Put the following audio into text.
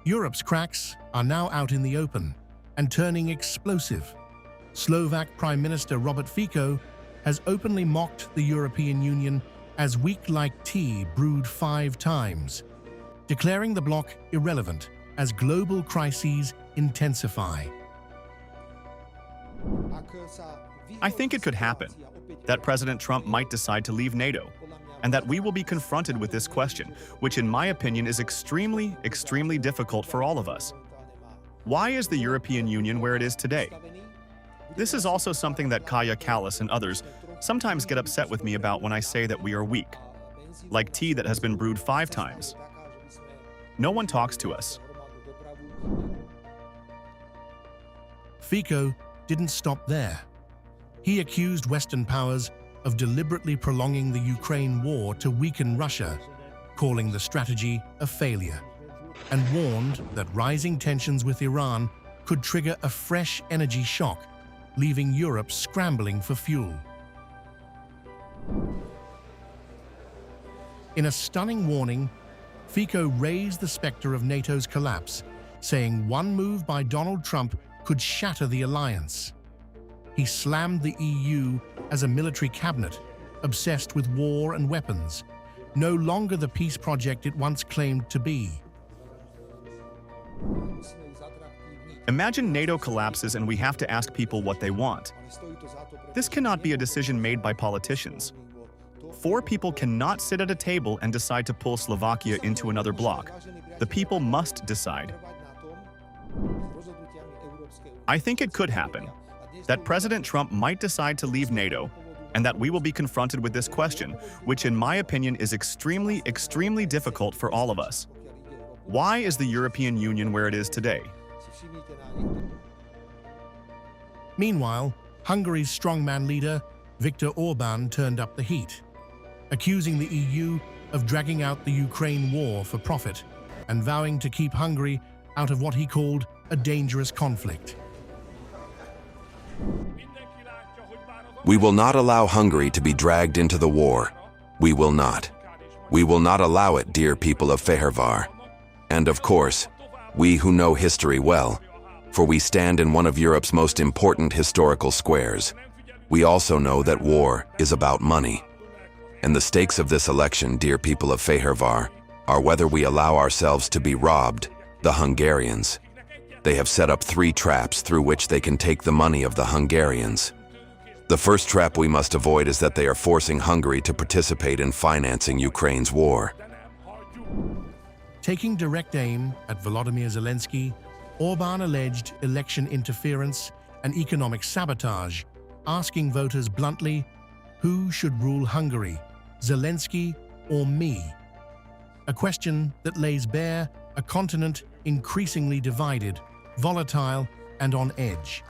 Europe's cracks are now out in the open and turning explosive. Slovak Prime Minister Robert Fico has openly mocked the European Union as weak like tea brewed 5 times, declaring the bloc irrelevant as global crises intensify. I think it could happen, that President Trump might decide to leave NATO, and that we will be confronted with this question, which in my opinion is extremely difficult for all of us. Why is the European Union where it is today? This is also something that Kaja Kallas and others sometimes get upset with me about when I say that we are weak, like tea that has been brewed 5 times. No one talks to us. Fico didn't stop there. He accused Western powers of deliberately prolonging the Ukraine war to weaken Russia, calling the strategy a failure, and warned that rising tensions with Iran could trigger a fresh energy shock, leaving Europe scrambling for fuel. In a stunning warning, Fico raised the specter of NATO's collapse, saying one move by Donald Trump could shatter the alliance. He slammed the EU as a military cabinet, obsessed with war and weapons, no longer the peace project it once claimed to be. Imagine NATO collapses and we have to ask people what they want. This cannot be a decision made by politicians. 4 people cannot sit at a table and decide to pull Slovakia into another bloc. The people must decide. I think it could happen, that President Trump might decide to leave NATO, and that we will be confronted with this question, which in my opinion is extremely difficult for all of us. Why is the European Union where it is today? Meanwhile, Hungary's strongman leader, Viktor Orbán, turned up the heat, accusing the EU of dragging out the Ukraine war for profit and vowing to keep Hungary out of what he called a dangerous conflict. We will not allow Hungary to be dragged into the war. We will not. We will not allow it, dear people of Fehérvár. And of course, we who know history well, for we stand in one of Europe's most important historical squares. We also know that war is about money. And the stakes of this election, dear people of Fehérvár, are whether we allow ourselves to be robbed, the Hungarians. They have set up 3 traps through which they can take the money of the Hungarians. The first trap we must avoid is that they are forcing Hungary to participate in financing Ukraine's war. Taking direct aim at Volodymyr Zelenskyy, Orbán alleged election interference and economic sabotage, asking voters bluntly, who should rule Hungary, Zelensky or me? A question that lays bare a continent increasingly divided, volatile, and on edge.